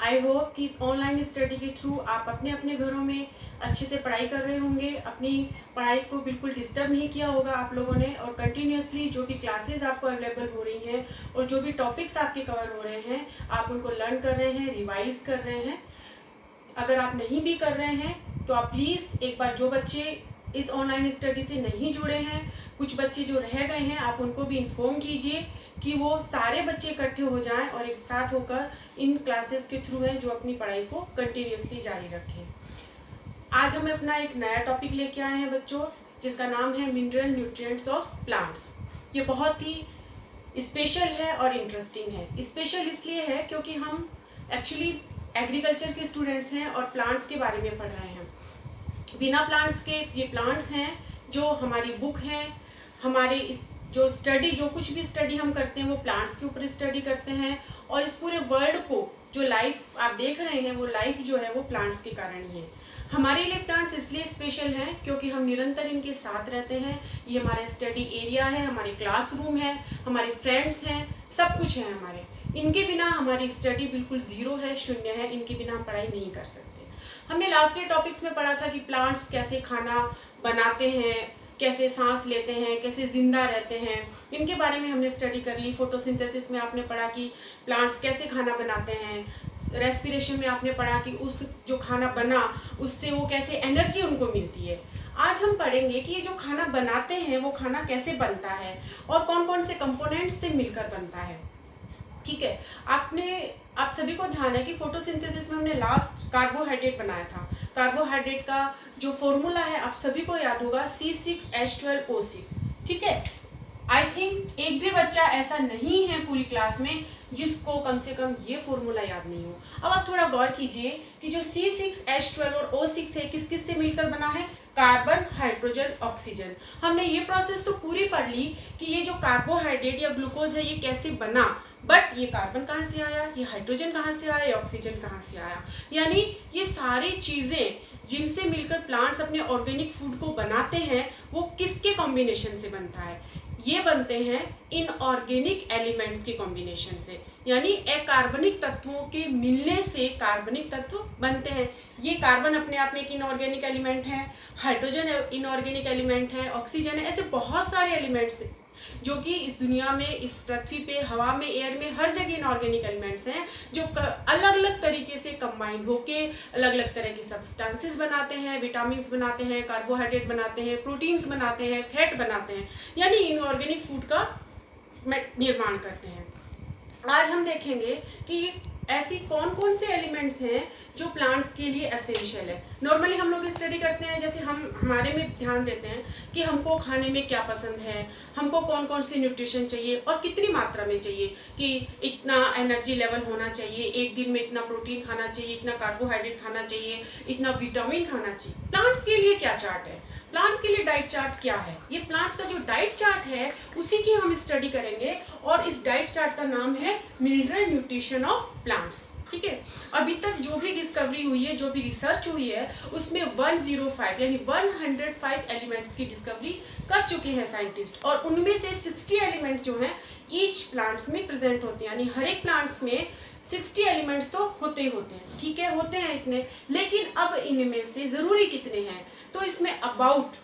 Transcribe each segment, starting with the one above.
I hope कि इस online study के थ्रू आप अपने अपने घरों में अच्छे से पढ़ाई कर रहे होंगे, अपनी पढ़ाई को बिल्कुल डिस्टर्ब नहीं किया होगा आप लोगों ने, और कंटिन्यूसली जो भी क्लासेस आपको अवेलेबल हो रही हैं और जो भी टॉपिक्स आपके कवर हो रहे हैं आप उनको लर्न कर रहे हैं, रिवाइज कर रहे हैं। अगर आप नहीं भी कर रहे हैं तो आप प्लीज़ एक बार, जो बच्चे इस ऑनलाइन स्टडी से नहीं जुड़े हैं, कुछ बच्चे जो रह गए हैं, आप उनको भी इन्फॉर्म कीजिए कि वो सारे बच्चे इकट्ठे हो जाएं और एक साथ होकर इन क्लासेस के थ्रू है जो अपनी पढ़ाई को कंटिन्यूसली जारी रखें। आज हम अपना एक नया टॉपिक लेके आए हैं बच्चों, जिसका नाम है मिनरल न्यूट्रिएंट्स ऑफ प्लांट्स। ये बहुत ही स्पेशल है और इंटरेस्टिंग है। स्पेशल इसलिए है क्योंकि हम एक्चुअली एग्रीकल्चर के स्टूडेंट्स हैं और प्लांट्स के बारे में पढ़ रहे हैं। बिना प्लांट्स के ये प्लांट्स हैं जो हमारी बुक हैं, हमारे इस जो स्टडी, जो कुछ भी स्टडी हम करते हैं वो प्लांट्स के ऊपर स्टडी करते हैं, और इस पूरे वर्ल्ड को जो लाइफ आप देख रहे हैं वो लाइफ जो है वो प्लांट्स के कारण ही है। हमारे लिए प्लांट्स इसलिए स्पेशल हैं क्योंकि हम निरंतर इनके साथ रहते हैं। ये हमारा स्टडी एरिया है, हमारे क्लासरूम है, हमारे फ्रेंड्स हैं, सब कुछ है हमारे। इनके बिना हमारी स्टडी बिल्कुल ज़ीरो है, शून्य है। इनके बिना हम पढ़ाई नहीं कर सकते। हमने लास्ट ईयर टॉपिक्स में पढ़ा था कि प्लांट्स कैसे खाना बनाते हैं, कैसे सांस लेते हैं, कैसे जिंदा रहते हैं, इनके बारे में हमने स्टडी कर ली। फोटोसिंथेसिस में आपने पढ़ा कि प्लांट्स कैसे खाना बनाते हैं। रेस्पिरेशन में आपने पढ़ा कि उस जो खाना बना उससे वो कैसे एनर्जी उनको मिलती है। आज हम पढ़ेंगे कि ये जो खाना बनाते हैं वो खाना कैसे बनता है और कौन कौन से कंपोनेंट्स से मिलकर बनता है। ठीक है, आप सभी को ध्यान है कि फोटोसिंथेसिस में हमने लास्ट कार्बोहाइड्रेट बनाया था। कार्बोहाइड्रेट का जो फॉर्मूला है आप सभी को याद होगा, C6H12O6। ठीक है, आई थिंक एक भी बच्चा ऐसा नहीं है पूरी क्लास में जिसको कम से कम ये फॉर्मूला याद नहीं हो। अब आप थोड़ा गौर कीजिए कि जो C6H12 और O6 है किस किस से मिलकर बना है, कार्बन, हाइड्रोजन, ऑक्सीजन। हमने ये प्रोसेस तो पूरी पढ़ ली कि ये जो कार्बोहाइड्रेट या ग्लूकोज है ये कैसे बना, बट ये कार्बन कहाँ से आया, ये हाइड्रोजन कहाँ से आया, ये ऑक्सीजन कहाँ से आया। यानी ये सारी चीज़ें जिनसे मिलकर प्लांट्स अपने ऑर्गेनिक फूड को बनाते हैं वो किसके कॉम्बिनेशन से बनता है, ये बनते हैं इनऑर्गेनिक एलिमेंट्स के कॉम्बिनेशन से। यानी अकार्बनिक तत्वों के मिलने से कार्बनिक तत्व बनते हैं। ये कार्बन अपने आप में एक इनऑर्गेनिक एलिमेंट है, हाइड्रोजन इनऑर्गेनिक एलिमेंट है, ऑक्सीजन है, ऐसे बहुत सारे एलिमेंट्स जो कि इस दुनिया में, इस पृथ्वी पे, हवा में, एयर में, हर जगह इनऑर्गेनिक एलिमेंट्स हैं जो अलग अलग तरीके से कंबाइन होके अलग अलग तरह के सब्सटेंसेस बनाते हैं, विटामिन्स बनाते हैं, कार्बोहाइड्रेट बनाते हैं, प्रोटीन्स बनाते हैं, फैट बनाते हैं, यानी इनऑर्गेनिक फूड का निर्माण करते हैं। आज हम देखेंगे कि ऐसी कौन कौन से एलिमेंट्स हैं जो प्लांट्स के लिए एसेंशियल है। नॉर्मली हम लोग स्टडी करते हैं, जैसे हम हमारे में ध्यान देते हैं कि हमको खाने में क्या पसंद है, हमको कौन कौन सी न्यूट्रिशन चाहिए और कितनी मात्रा में चाहिए, कि इतना एनर्जी लेवल होना चाहिए, एक दिन में इतना प्रोटीन खाना चाहिए, इतना कार्बोहाइड्रेट खाना चाहिए, इतना विटामिन खाना चाहिए। प्लांट्स के लिए क्या चार्ट है, प्लांट्स के लिए डाइट चार्ट क्या है, ये प्लांट्स का जो डाइट चार्ट है उसी की हम स्टडी करेंगे, और इस डाइट चार्ट का नाम है मिनरल न्यूट्रिशन ऑफ प्लांट्स। ठीक है, अभी तक जो भी डिस्कवरी हुई है, जो भी रिसर्च हुई है, उसमें 105 यानी 105 एलिमेंट्स की डिस्कवरी कर चुके हैं साइंटिस्ट, और उनमें से 60 एलिमेंट जो हैं ईच प्लांट्स में प्रेजेंट होते हैं। यानी हर एक प्लांट्स में 60 एलिमेंट्स तो होते ही होते हैं। ठीक है, होते हैं इतने, लेकिन अब इनमें से ज़रूरी कितने हैं, तो इसमें अबाउट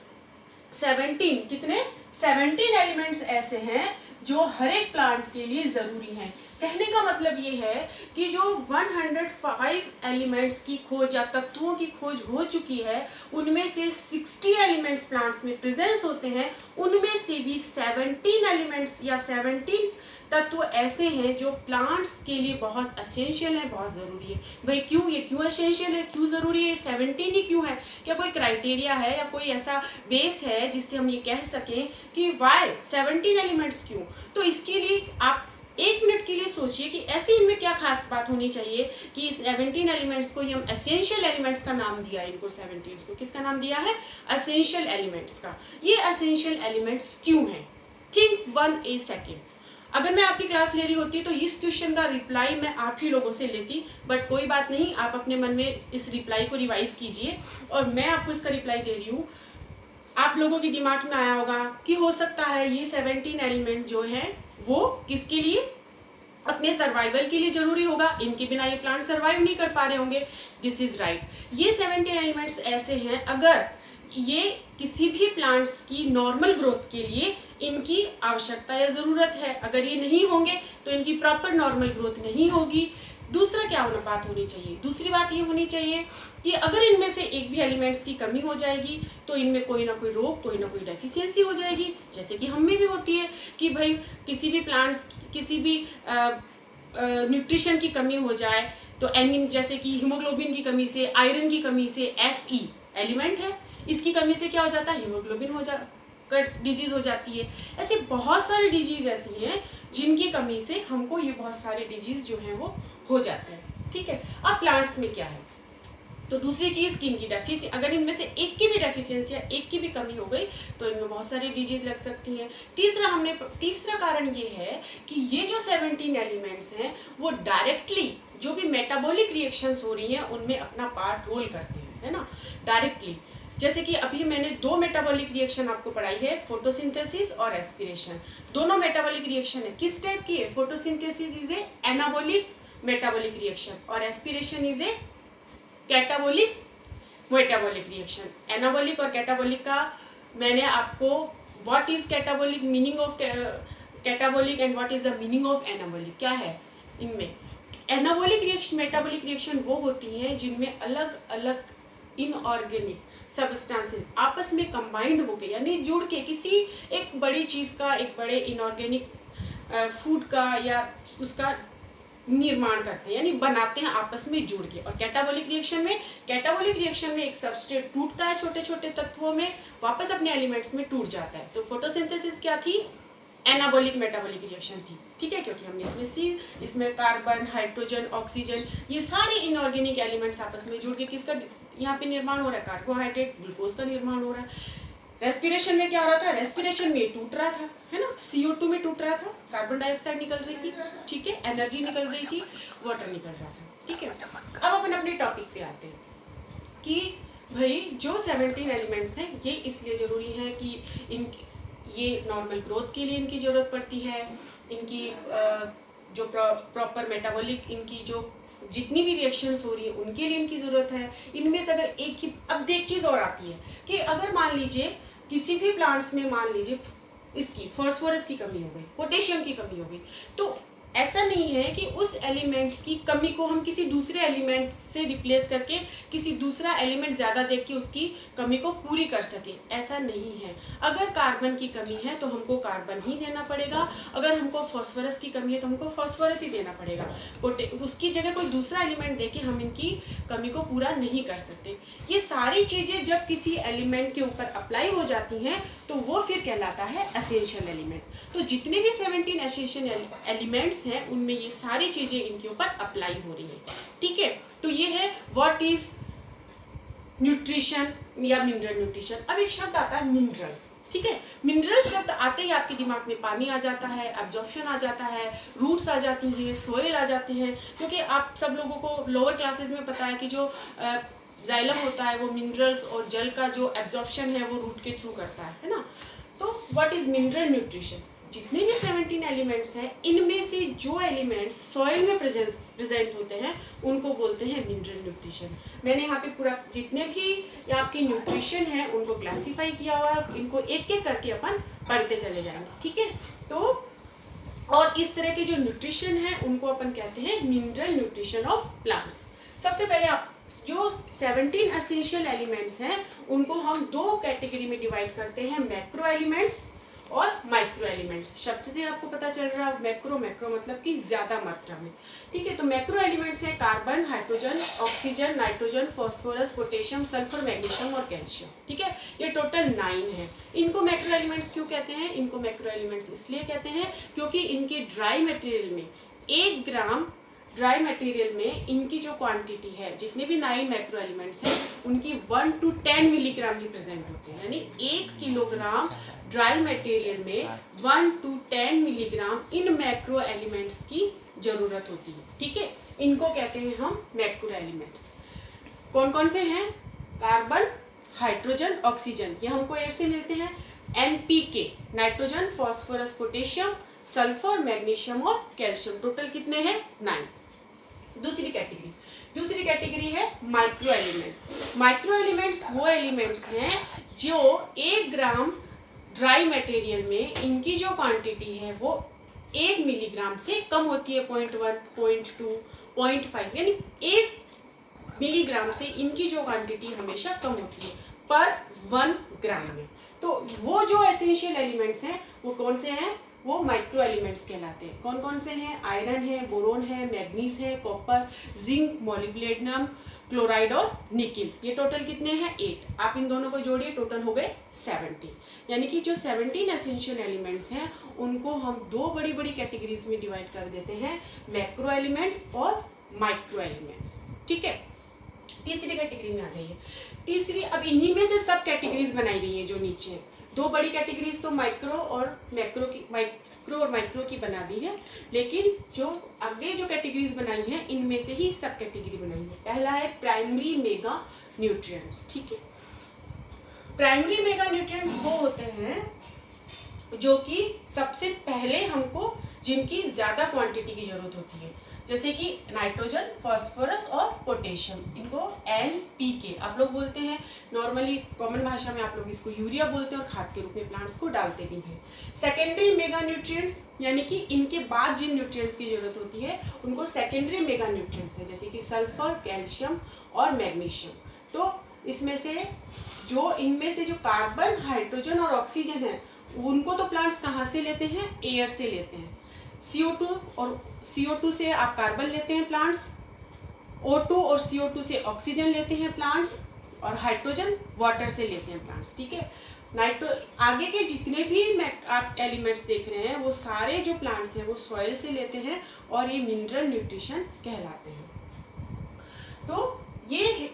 17 कितने 17 एलिमेंट्स ऐसे हैं जो हर एक प्लांट के लिए ज़रूरी हैं। कहने का मतलब ये है कि जो 105 एलिमेंट्स की खोज या तत्वों की खोज हो चुकी है, उनमें से 60 एलिमेंट्स प्लांट्स में प्रेजेंस होते हैं, उनमें से भी 17 एलिमेंट्स या 17 तत्व ऐसे हैं जो प्लांट्स के लिए बहुत एसेंशियल है, बहुत ज़रूरी है। भाई क्यों, ये क्यों एसेंशियल है, क्यों ज़रूरी है, 17 ही क्यों है, क्या कोई क्राइटेरिया है या कोई ऐसा बेस है जिससे हम ये कह सकें कि वाई 17 एलिमेंट्स क्यों। तो इसके लिए आप 1 मिनट के लिए सोचिए कि ऐसे इनमें क्या खास बात होनी चाहिए कि इस 17 एलिमेंट्स को हम एसेंशियल एलिमेंट्स का नाम दिया है। इनको 17 को किसका नाम दिया है, एसेंशियल एलिमेंट्स का। ये एसेंशियल एलिमेंट्स क्यों हैं, थिंक 1 a सेकेंड। अगर मैं आपकी क्लास ले रही होती तो इस क्वेश्चन का रिप्लाई मैं आप ही लोगों से लेती, बट कोई बात नहीं, आप अपने मन में इस रिप्लाई को रिवाइज कीजिए और मैं आपको इसका रिप्लाई दे रही हूँ। आप लोगों के दिमाग में आया होगा कि हो सकता है ये 17 एलिमेंट जो हैं वो किसके लिए, अपने सर्वाइवल के लिए जरूरी होगा, इनके बिना ये प्लांट सर्वाइव नहीं कर पा रहे होंगे। This is right. ये 17 एलिमेंट्स ऐसे हैं, अगर ये किसी भी प्लांट्स की नॉर्मल ग्रोथ के लिए इनकी आवश्यकता या ज़रूरत है, अगर ये नहीं होंगे तो इनकी प्रॉपर नॉर्मल ग्रोथ नहीं होगी। दूसरा क्या बात होनी चाहिए, दूसरी बात ये होनी चाहिए कि अगर इनमें से एक भी एलिमेंट्स की कमी हो जाएगी तो इनमें कोई ना कोई रोग, कोई ना कोई डेफिशिएंसी हो जाएगी, जैसे कि हम में भी होती है कि भाई किसी भी प्लांट्स, किसी भी न्यूट्रिशन की कमी हो जाए तो जैसे कि हीमोग्लोबिन की कमी से, आयरन की कमी से, Fe एलिमेंट है, इसकी कमी से क्या हो जाता है, हीमोग्लोबिन हो कर डिजीज हो जाती है। ऐसे बहुत सारे डिजीज ऐसी हैं जिनकी कमी से हमको ये बहुत सारे डिजीज जो हैं वो हो जाते हैं। ठीक है, अब प्लांट्स में क्या है, तो दूसरी चीज की इनकी डेफिशिएंसी, अगर इनमें से एक की भी डेफिशिएंसी या एक की भी कमी हो गई तो इनमें बहुत सारी डिजीज लग सकती हैं। तीसरा कारण ये है कि ये जो 17 एलिमेंट्स हैं वो डायरेक्टली जो भी मेटाबॉलिक रिएक्शंस हो रही हैं उनमें अपना पार्ट रोल करते हैं, है ना, डायरेक्टली। जैसे कि अभी मैंने 2 मेटाबॉलिक रिएक्शन आपको पढ़ाई है, फोटोसिंथेसिस और एस्पिरेशन। दोनों मेटाबॉलिक रिएक्शन है, किस टाइप की है, photosynthesis is a anabolic metabolic reaction और aspiration is a catabolic metabolic reaction. Anabolic और कैटाबॉलिक का मैंने आपको what is catabolic, meaning of catabolic and what is the meaning of anabolic, क्या है इनमें। एनाबॉलिक रिएक्शन, मेटाबॉलिक रिएक्शन वो होती हैं जिनमें अलग अलग इनऑर्गेनिक सब्सटेंसेस आपस में कंबाइंड होके यानी जुड़ के किसी एक बड़ी चीज का, एक बड़े इनऑर्गेनिक फूड का या उसका निर्माण करते हैं, यानी बनाते हैं आपस में जुड़ के। और कैटाबॉलिक रिएक्शन में एक सबस्ट्रेट टूटता है, छोटे छोटे तत्वों में वापस अपने एलिमेंट्स में टूट जाता है। तो फोटोसिंथेसिस क्या थी, एनाबॉलिक मेटाबॉलिक रिएक्शन थी। ठीक है, क्योंकि हमने इसमें कार्बन, हाइड्रोजन, ऑक्सीजन, ये सारे इनऑर्गेनिक एलिमेंट्स आपस में जुड़ के किसका यहाँ पे निर्माण हो रहा है, कार्बोहाइड्रेट, ग्लूकोज का निर्माण हो रहा है। रेस्पिरेशन में क्या हो रहा था, रेस्पिरेशन में टूट रहा था, है ना, CO2 में टूट रहा था, कार्बन डाइऑक्साइड निकल रही थी, ठीक है, एनर्जी निकल रही थी, वाटर निकल रहा था। ठीक है, अब अपन अपने टॉपिक पे आते हैं कि भाई जो 17 एलिमेंट्स हैं ये इसलिए ज़रूरी हैं कि ये नॉर्मल ग्रोथ के लिए इनकी ज़रूरत पड़ती है, इनकी जो प्रॉपर मेटाबॉलिक, इनकी जो जितनी भी रिएक्शंस हो रही है उनके लिए इनकी ज़रूरत है। इनमें से अगर एक ही, अब एक चीज़ और आती है कि अगर मान लीजिए किसी भी प्लांट्स में मान लीजिए इसकी फास्फोरस की कमी हो गई, पोटेशियम की कमी हो गई, तो ऐसा नहीं है कि उस एलिमेंट्स की कमी को हम किसी दूसरे एलिमेंट से रिप्लेस करके किसी दूसरा एलिमेंट ज़्यादा देख के उसकी कमी को पूरी कर सके, ऐसा नहीं है। अगर कार्बन की कमी है तो हमको कार्बन ही देना पड़ेगा, अगर हमको फास्फोरस की कमी है तो हमको फास्फोरस ही देना पड़ेगा, उसकी जगह कोई दूसरा एलिमेंट दे के हम इनकी कमी को पूरा नहीं कर सकते। ये सारी चीज़ें जब किसी एलिमेंट के ऊपर अप्लाई हो जाती हैं तो वो फिर कहलाता है एसेंशियल एलिमेंट। तो जितने भी 17 एसेंशियल एलिमेंट्स हैं उनमें ये सारी चीजें इनके ऊपर अप्लाई हो रही है। ठीक है, तो ये है व्हाट इज न्यूट्रिशन या मिनरल न्यूट्रिशन। अब एक शब्द आता है मिनरल्स। ठीक है, मिनरल्स शब्द आते ही आपके दिमाग में पानी आ जाता है, एब्जॉर्प्शन आ जाता है, रूट्स आ जाती हैं, सोइल आ जाते हैं, क्योंकि आप सब लोगों को लोअर क्लासेस में पता है कि जो जाइलम होता है वो मिनरल्स और जल का जो एब्जॉर्प्शन है वो रूट के थ्रू करता है ना। तो व्हाट इज मिनरल न्यूट्रिशन, जितने भी 17 एलिमेंट्स हैं इनमें से जो एलिमेंट्स सॉइल में प्रेजेंट होते हैं उनको बोलते हैं मिनरल न्यूट्रिशन। मैंने यहाँ पे पूरा जितने भी आपके न्यूट्रिशन हैं उनको क्लासीफाई किया हुआ है, इनको एक एक करके अपन पढ़ते चले जाएंगे। ठीक है, तो और इस तरह के जो न्यूट्रिशन है उनको अपन कहते हैं मिनरल न्यूट्रिशन ऑफ प्लांट्स। सबसे पहले आप जो 17 एसेंशियल एलिमेंट्स हैं उनको हम 2 कैटेगरी में डिवाइड करते हैं, मैक्रो एलिमेंट्स और माइक्रो एलिमेंट्स। शब्द से आपको पता चल रहा है, मैक्रो मतलब कि ज्यादा मात्रा में। ठीक है, तो मैक्रो एलिमेंट्स हैं carbon, hydrogen, oxygen, nitrogen, phosphorus, potassium, sulphur, magnesium और कैल्शियम। ठीक है, ये टोटल 9 है। इनको मैक्रो एलिमेंट्स क्यों कहते हैं, इनको मैक्रो एलिमेंट्स इसलिए कहते हैं क्योंकि इनके ड्राई मटेरियल में 1 ग्राम ड्राई मटेरियल में इनकी जो क्वांटिटी है, जितने भी 9 मैक्रो एलिमेंट्स हैं उनकी 1 to 10 मिलीग्राम ही प्रेजेंट होते हैं, यानी 1 किलोग्राम ड्राई मटेरियल में 1 to 10 milligram in macro elements की जरूरत होती है। ठीक है, इनको कहते हैं हम मैक्रो एलिमेंट्स। कौन कौन से हैं, कार्बन, हाइड्रोजन, ऑक्सीजन, ये हमको एयर से मिलते हैं। NPK nitrogen, phosphorus, potassium, sulphur, magnesium और कैल्शियम। टोटल कितने हैं? 9। दूसरी कैटेगरी है माइक्रो एलिमेंट्स। माइक्रो एलिमेंट्स वो एलिमेंट्स हैं जो 1 ग्राम ड्राई मटेरियल में इनकी जो क्वांटिटी है वो 1 मिलीग्राम से कम होती है, 0.1, 0.2, 0.5, यानी 1 मिलीग्राम से इनकी जो क्वांटिटी हमेशा कम होती है पर 1 ग्राम में। तो वो जो एसेंशियल एलिमेंट्स हैं वो कौन से हैं? वो माइक्रो एलिमेंट्स कहलाते हैं। कौन कौन से हैं? आयरन है, बोरोन है, मैग्नीज है, कॉपर, जिंक, मोलिब्डेनम, क्लोराइड और निकिल। ये टोटल कितने हैं? 8। आप इन दोनों को जोड़िए, टोटल हो गए 70। यानी कि जो 17 एसेंशियल एलिमेंट्स हैं उनको हम 2 बड़ी बड़ी कैटेगरीज में डिवाइड कर देते हैं, मैक्रो एलिमेंट्स और माइक्रो एलिमेंट्स। ठीक है, तीसरी कैटेगरी में आ जाइए। तीसरी, अब इन्हीं में से सब कैटेगरीज बनाई गई हैं जो नीचे 2 बड़ी कैटेगरीज तो माइक्रो और माइक्रो की बना दी है, लेकिन जो आगे जो कैटेगरीज बनाई हैं इनमें से ही सब कैटेगरी बनाई है। पहला है प्राइमरी मेगा न्यूट्रिएंट्स। ठीक है, प्राइमरी मेगा न्यूट्रिएंट्स वो होते हैं जो कि सबसे पहले हमको जिनकी ज्यादा क्वांटिटी की जरूरत होती है, जैसे कि नाइट्रोजन, फास्फोरस और पोटेशियम। इनको NPK आप लोग बोलते हैं, नॉर्मली कॉमन भाषा में आप लोग इसको यूरिया बोलते हैं और खाद के रूप में प्लांट्स को डालते भी हैं। सेकेंडरी मेगा न्यूट्रिएंट्स यानी कि इनके बाद जिन न्यूट्रिएंट्स की जरूरत होती है उनको सेकेंडरी मेगा न्यूट्रिएंट्स है, जैसे कि सल्फर, कैल्शियम और मैग्नीशियम। तो इसमें से जो इनमें से जो कार्बन, हाइड्रोजन और ऑक्सीजन है उनको तो प्लांट्स कहाँ से लेते हैं? एयर से लेते हैं। CO2 से आप कार्बन लेते हैं प्लांट्स, O2 और CO2 से ऑक्सीजन लेते हैं प्लांट्स, और हाइड्रोजन वाटर से लेते हैं प्लांट्स। ठीक है, आगे के जितने भी आप एलिमेंट्स देख रहे हैं वो सारे जो प्लांट्स हैं वो सॉइल से लेते हैं और ये मिनरल न्यूट्रिशन कहलाते हैं। तो ये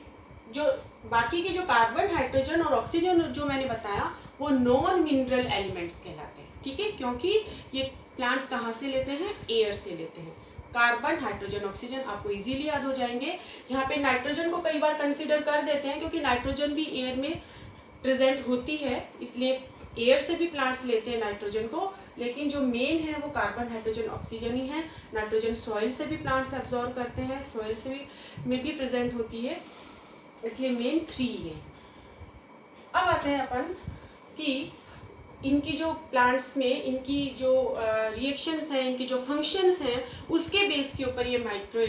जो बाकी के जो कार्बन, हाइड्रोजन और ऑक्सीजन जो मैंने बताया वो नॉन मिनरल एलिमेंट्स कहलाते हैं। ठीक है, क्योंकि ये प्लांट्स कहाँ से लेते हैं? एयर से लेते हैं। कार्बन, हाइड्रोजन, ऑक्सीजन आपको इजीली याद हो जाएंगे। यहाँ पे नाइट्रोजन को कई बार कंसीडर कर देते हैं क्योंकि नाइट्रोजन भी एयर में प्रेजेंट होती है, इसलिए एयर से भी प्लांट्स लेते हैं नाइट्रोजन को, लेकिन जो मेन है वो कार्बन, हाइड्रोजन, ऑक्सीजन ही है। नाइट्रोजन सॉइल से भी प्लांट्स एब्जॉर्व करते हैं, सॉइल से भी प्रेजेंट होती है, इसलिए मेन 3 है। अब आते हैं अपन कि इनकी जो प्लांट्स में इनकी जो रिएक्शंस हैं, इनके जो फंक्शंस हैं उसके बेस के ऊपर ये माइक्रो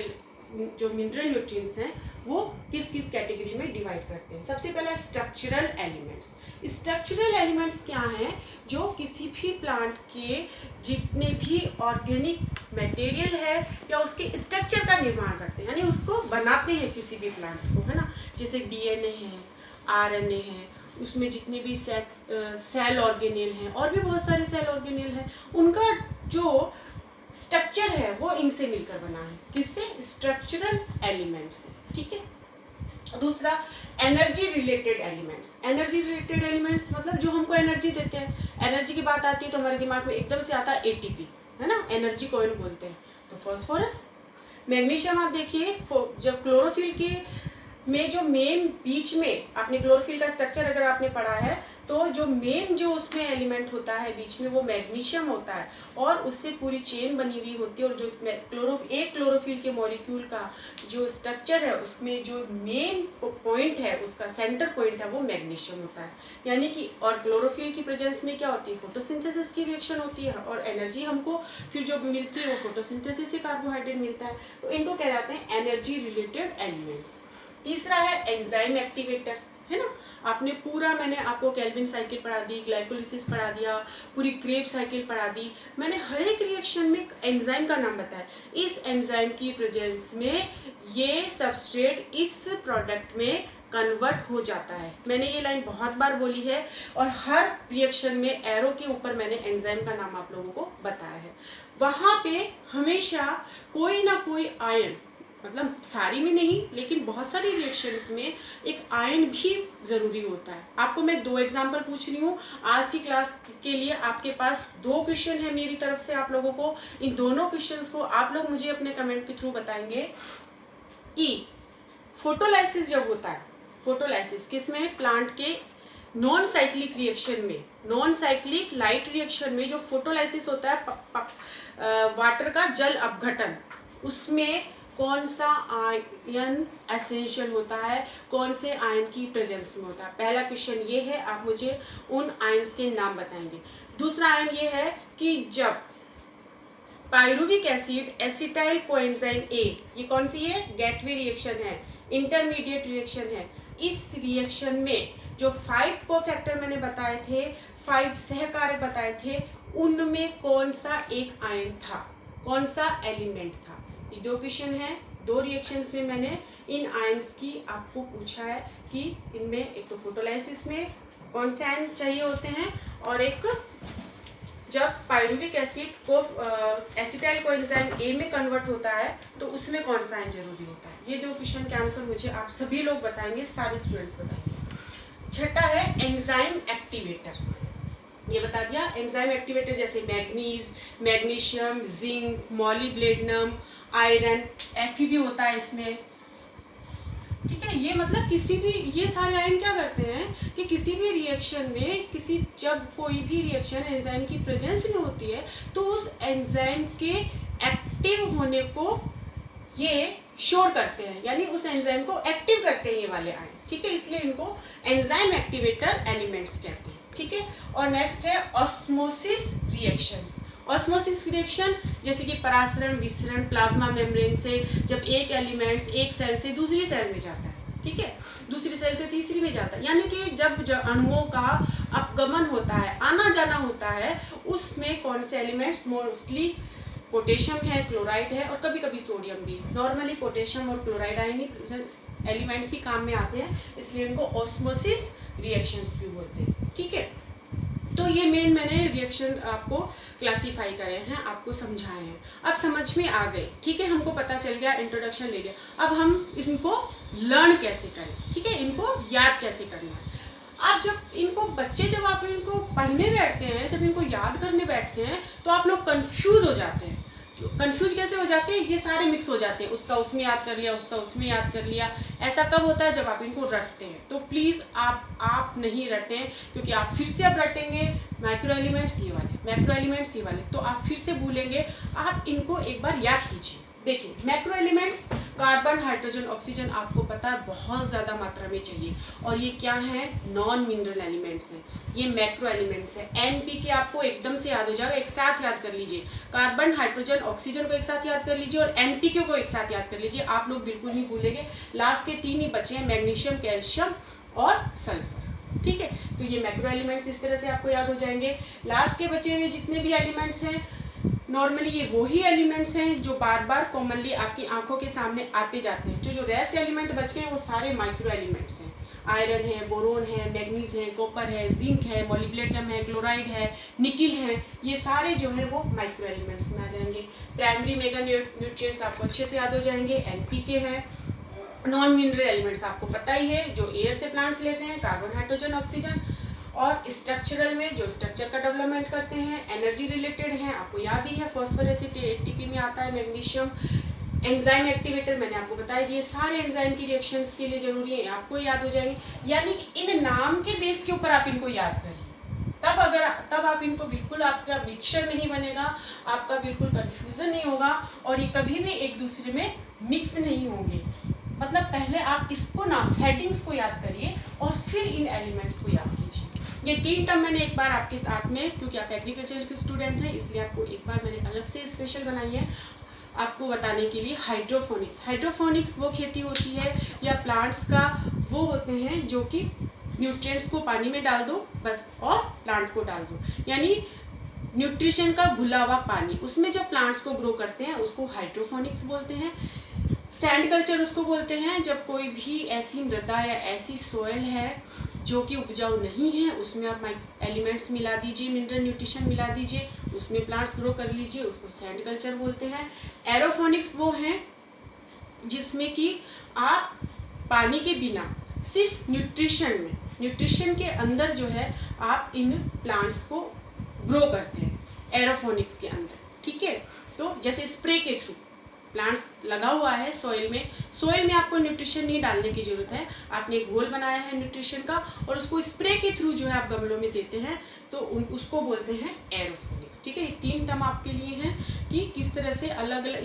जो मिनरल न्यूट्रिएंट्स हैं वो किस किस कैटेगरी में डिवाइड करते हैं। सबसे पहला स्ट्रक्चरल एलिमेंट्स। स्ट्रक्चरल एलिमेंट्स क्या हैं? जो किसी भी प्लांट के जितने भी ऑर्गेनिक मटेरियल है या उसके स्ट्रक्चर का निर्माण करते हैं, यानी उसको बनाते हैं किसी भी प्लांट को, है ना। जैसे DNA है, RNA है, उसमें जितने भी सेल ऑर्गेनेल हैं और भी बहुत सारे सेल ऑर्गेनेल हैं, उनका जो स्ट्रक्चर है वो इनसे मिलकर बना है। किससे? स्ट्रक्चरल एलिमेंट्स से। ठीक है। दूसरा, energy related elements. Energy related elements मतलब जो हमको एनर्जी देते हैं। एनर्जी की बात आती है तो हमारे दिमाग में एकदम से आता है ATP, है ना, एनर्जी कॉइन बोलते हैं। तो फास्फोरस, मैग्नीशियम। आप देखिए जब क्लोरोफिल के में जो मेन बीच में, आपने क्लोरोफिल का स्ट्रक्चर अगर आपने पढ़ा है तो जो मेन जो उसमें एलिमेंट होता है बीच में वो मैग्नीशियम होता है और उससे पूरी चेन बनी हुई होती है। और जो एक क्लोरोफिल के मॉलिक्यूल का जो स्ट्रक्चर है उसमें जो मेन पॉइंट है, उसका सेंटर पॉइंट है, वो मैग्नीशियम होता है। यानी कि और क्लोरोफिल की प्रेजेंस में क्या होती है? फोटोसिंथेसिस की रिएक्शन होती है और एनर्जी हमको फिर जो मिलती है वो फोटोसिंथेसिस से कार्बोहाइड्रेट मिलता है। तो इनको कहलाते हैं एनर्जी रिलेटेड एलिमेंट्स। तीसरा है एंजाइम एक्टिवेटर, है ना। मैंने आपको केल्विन साइकिल पढ़ा दी, ग्लाइकोलिसिस पढ़ा दिया, पूरी क्रेब साइकिल पढ़ा दी। मैंने हर एक रिएक्शन में एंजाइम का नाम बताया। इस एंजाइम की प्रेजेंस में ये सबस्ट्रेट इस प्रोडक्ट में कन्वर्ट हो जाता है। मैंने ये लाइन बहुत बार बोली है और हर रिएक्शन में एरो के ऊपर मैंने एंजाइम का नाम आप लोगों को बताया है। वहाँ पे हमेशा कोई ना कोई आयन, मतलब सारी में नहीं लेकिन बहुत सारी रिएक्शंस में एक आयन भी ज़रूरी होता है। आपको मैं 2 एग्जांपल पूछ रही हूँ आज की क्लास के लिए। आपके पास 2 क्वेश्चन है मेरी तरफ से आप लोगों को। इन दोनों क्वेश्चंस को आप लोग मुझे अपने कमेंट के थ्रू बताएंगे कि फोटोलाइसिस जब होता है, फोटोलाइसिस किस में? प्लांट के नॉन साइक्लिक रिएक्शन में, नॉन साइक्लिक लाइट रिएक्शन में जो फोटोलाइसिस होता है वाटर का जल अपघटन, उसमें कौन सा आयन एसेंशियल होता है, कौन से आयन की प्रेजेंस में होता है। पहला क्वेश्चन ये है, आप मुझे उन आयन्स के नाम बताएंगे। दूसरा आयन ये है कि जब pyruvic acid acetyl coenzyme A, ये कौन सी है, गेटवे रिएक्शन है, इंटरमीडिएट रिएक्शन है, इस रिएक्शन में जो 5 कोफैक्टर मैंने बताए थे, 5 सहकारक बताए थे, उनमें कौन सा एक आयन था, कौन सा एलिमेंट था। ये 2 क्वेश्चन है, 2 रिएक्शंस में मैंने इन आयन्स की आपको पूछा है कि इनमें एक तो फोटोलाइसिस में कौन से आयन चाहिए होते हैं, और एक जब पायरुविक एसिड को एसिटाइल कोएंजाइम ए में कन्वर्ट होता है तो उसमें कौन सा आयन जरूरी होता है। ये 2 क्वेश्चन के आंसर मुझे आप सभी लोग बताएंगे, सारे स्टूडेंट्स बताएंगे। छठा है एंजाइम एक्टिवेटर, ये बता दिया। एंजाइम एक्टिवेटर जैसे manganese, magnesium, zinc, molybdenum, iron, Fe भी होता है इसमें, ठीक है। ये मतलब किसी भी, ये सारे आयन क्या करते हैं कि किसी भी रिएक्शन में, जब कोई भी रिएक्शन एंजाइम की प्रेजेंस में होती है तो उस एंजाइम के एक्टिव होने को ये श्योर करते हैं, यानी उस एंजाइम को एक्टिव करते हैं ये वाले आयन, ठीक है। इसलिए इनको एंजाइम एक्टिवेटर एलिमेंट्स कहते हैं, ठीक है। और नेक्स्ट है ऑस्मोसिस रिएक्शंस। ऑस्मोसिस रिएक्शन जैसे कि परासरण विसरण प्लाज्मा मेम्ब्रेन से, जब एक एलिमेंट्स एक सेल से दूसरी सेल में जाता है, ठीक है, दूसरी सेल से तीसरी में जाता है, यानी कि जब अणुओं का अपगमन होता है, आना जाना होता है, उसमें कौन से एलिमेंट्स, मोस्टली पोटेशियम है, क्लोराइड है, और कभी कभी सोडियम भी। नॉर्मली पोटेशियम और क्लोराइड आयनिक एलिमेंट्स ही काम में आते हैं, इसलिए इनको ऑस्मोसिस रिएक्शंस भी बोलते हैं, ठीक है। तो ये मेन मैंने रिएक्शन आपको क्लासीफाई करे हैं, आपको समझाए हैं, अब समझ में आ गए, ठीक है। हमको पता चल गया, इंट्रोडक्शन ले लिया, अब हम इनको लर्न कैसे करें, ठीक है, इनको याद कैसे करना है। आप जब आप इनको पढ़ने बैठते हैं, जब इनको याद करने बैठते हैं तो आप लोग कंफ्यूज हो जाते हैं। कंफ्यूज कैसे हो जाते हैं, ये सारे मिक्स हो जाते हैं, उसका उसमें याद कर लिया, उसका उसमें याद कर लिया। ऐसा कब होता है, जब आप इनको रटते हैं। तो प्लीज़ आप नहीं रटें, क्योंकि आप फिर से अब रटेंगे माइक्रो एलिमेंट्स ये वाले, तो आप फिर से भूलेंगे। आप इनको एक बार याद कीजिए। देखिए, macro elements carbon, hydrogen, oxygen आपको पता है बहुत ज़्यादा मात्रा में चाहिए, और ये क्या है, नॉन मिनरल एलिमेंट्स हैं, ये मैक्रो एलिमेंट्स हैं। NPK आपको एकदम से याद हो जाएगा, एक साथ याद कर लीजिए, कार्बन, हाइड्रोजन, ऑक्सीजन को एक साथ याद कर लीजिए, और NPK को एक साथ याद कर लीजिए, आप लोग बिल्कुल नहीं भूलेंगे। लास्ट के 3 ही बचे हैं, मैग्नीशियम, कैल्शियम और सल्फर, ठीक है। तो ये मैक्रो एलिमेंट्स इस तरह से आपको याद हो जाएंगे। लास्ट के बचे हुए जितने भी एलिमेंट्स हैं, नॉर्मली ये वही एलिमेंट्स हैं जो बार बार कॉमनली आपकी आंखों के सामने आते जाते हैं। जो रेस्ट एलिमेंट बच गए हैं वो सारे माइक्रो एलिमेंट्स हैं। आयरन है, बोरोन है, मैग्नीज है, कॉपर है, जिंक है, मॉलिब्लेडनम है, क्लोराइड है, निकिल है, ये सारे जो है वो माइक्रो एलिमेंट्स में आ जाएंगे। प्राइमरी मेगा न्यूट्रिएंट्स आपको अच्छे से याद हो जाएंगे, NPK है। नॉन मिनरल एलिमेंट्स आपको पता ही है, जो एयर से प्लांट्स लेते हैं, कार्बन, हाइड्रोजन, ऑक्सीजन। और स्ट्रक्चरल में जो स्ट्रक्चर का डेवलपमेंट करते हैं, एनर्जी रिलेटेड हैं, आपको याद ही है, फॉस्फोरस ATP में आता है, मैग्नीशियम। एंजाइम एक्टिवेटर मैंने आपको बताया, ये सारे एंजाइम की रिएक्शंस के लिए जरूरी है, आपको याद हो जाएंगे। यानी कि इन नाम के बेस के ऊपर आप इनको याद करिए, तब आप इनको बिल्कुल, आपका मिक्सचर नहीं बनेगा, आपका बिल्कुल कंफ्यूजन नहीं होगा, और ये कभी भी एक दूसरे में मिक्स नहीं होंगे। मतलब पहले आप इसको नाम हेडिंग्स को याद करिए और फिर इन एलिमेंट्स को याद कीजिए। ये 3 टर्म मैंने एक बार आपके साथ में, क्योंकि आप एग्रीकल्चर के स्टूडेंट हैं इसलिए आपको एक बार मैंने अलग से स्पेशल बनाई है आपको बताने के लिए। हाइड्रोफोनिक्स वो खेती होती है या प्लांट्स का वो होते हैं जो कि न्यूट्रिएंट्स को पानी में डाल दो बस और प्लांट को डाल दो, यानी न्यूट्रिशन का घुला हुआ पानी, उसमें जब प्लांट्स को ग्रो करते हैं उसको हाइड्रोफोनिक्स बोलते हैं। सैंड कल्चर उसको बोलते हैं जब कोई भी ऐसी मृदा या ऐसी सोयल है जो कि उपजाऊ नहीं है, उसमें आप एलिमेंट्स मिला दीजिए, मिनरल न्यूट्रिशन मिला दीजिए, उसमें प्लांट्स ग्रो कर लीजिए, उसको सैंड कल्चर बोलते हैं। एरोफोनिक्स वो हैं जिसमें कि आप पानी के बिना सिर्फ न्यूट्रिशन के अंदर जो है आप इन प्लांट्स को ग्रो करते हैं एरोफोनिक्स के अंदर, ठीक है। तो जैसे स्प्रे के थ्रू प्लांट्स लगा हुआ है सॉइल में आपको न्यूट्रिशन नहीं डालने की ज़रूरत है। आपने एक घोल बनाया है न्यूट्रिशन का और उसको स्प्रे के थ्रू जो है आप गमलों में देते हैं, तो उसको बोलते हैं एरोफोनिक्स। ठीक है, ये 3 टर्म आपके लिए हैं कि किस तरह से अलग अलग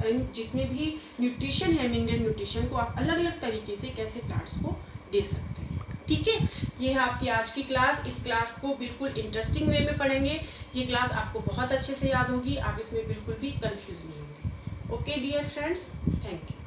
इन जितने भी न्यूट्रिशन है, मिनरल न्यूट्रिशन को आप अलग अलग तरीके से कैसे प्लांट्स को दे सकते हैं। ठीक है, ये है आपकी आज की क्लास। इस क्लास को बिल्कुल इंटरेस्टिंग वे में पढ़ेंगे। ये क्लास आपको बहुत अच्छे से याद होगी, आप इसमें बिल्कुल भी कंफ्यूज नहीं होंगे। Okay dear friends, thank you.